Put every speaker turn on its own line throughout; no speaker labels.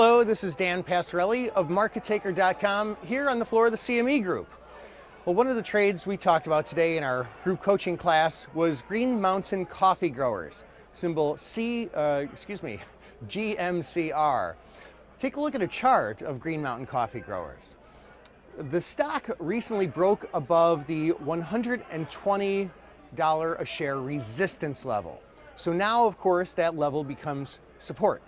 Hello, this is Dan Passarelli of MarketTaker.com here on the floor of the CME Group. Well, one of the trades we talked about today in our group coaching class was Green Mountain Coffee Growers, symbol GMCR. Take a look at a chart of Green Mountain Coffee Growers. The stock recently broke above the $120 a share resistance level. So now, of course, that level becomes support.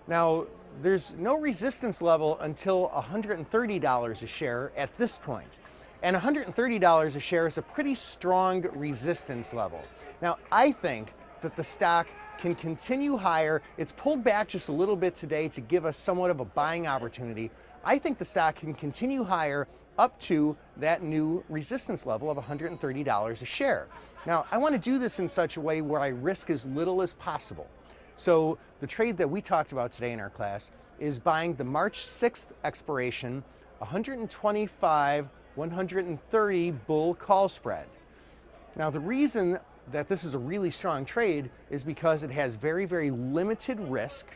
Now, there's no resistance level until $130 a share at this point. And $130 a share is a pretty strong resistance level. Now, I think that the stock can continue higher. It's pulled back just a little bit today to give us somewhat of a buying opportunity. I think the stock can continue higher up to that new resistance level of $130 a share. Now, I want to do this in such a way where I risk as little as possible. So the trade that we talked about today in our class is buying the March 6th expiration 125-130 bull call spread. Now, the reason that this is a really strong trade is because it has very, very limited risk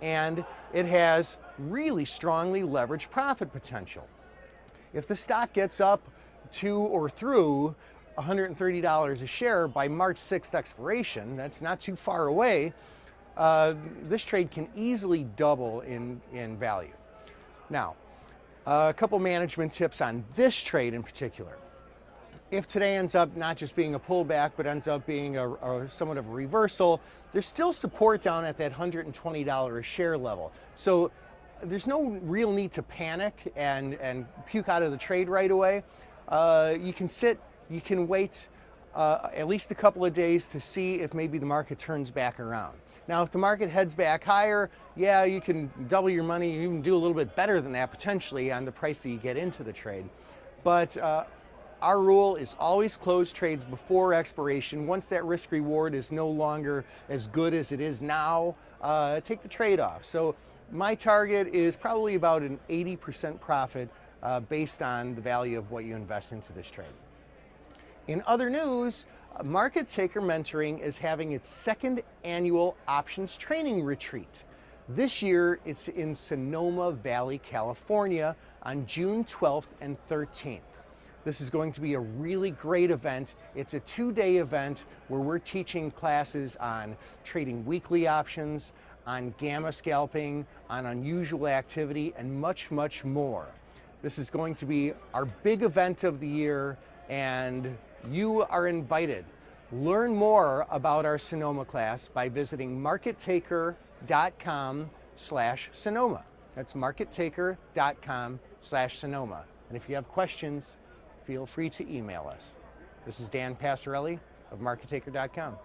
and it has really strongly leveraged profit potential. If the stock gets up to or through $130 a share by March 6th expiration, that's not too far away, this trade can easily double in value. Now, a couple management tips on this trade in particular. If today ends up not just being a pullback, but ends up being a somewhat of a reversal, there's still support down at that $120 a share level. So there's no real need to panic and puke out of the trade right away. You can sit, you can wait at least a couple of days to see if maybe the market turns back around. Now, if the market heads back higher, yeah, you can double your money, you can do a little bit better than that potentially on the price that you get into the trade. But our rule is always close trades before expiration. Once that risk reward is no longer as good as it is now, take the trade off. So my target is probably about an 80% profit based on the value of what you invest into this trade. In other news, Market Taker Mentoring is having its second annual options training retreat. This year, it's in Sonoma Valley, California on June 12th and 13th. This is going to be a really great event. It's a two-day event where we're teaching classes on trading weekly options, on gamma scalping, on unusual activity, and much, much more. This is going to be our big event of the year, and you are invited. Learn more about our Sonoma class by visiting MarketTaker.com/Sonoma. That's MarketTaker.com/Sonoma. And if you have questions, feel free to email us. This is Dan Passarelli of MarketTaker.com.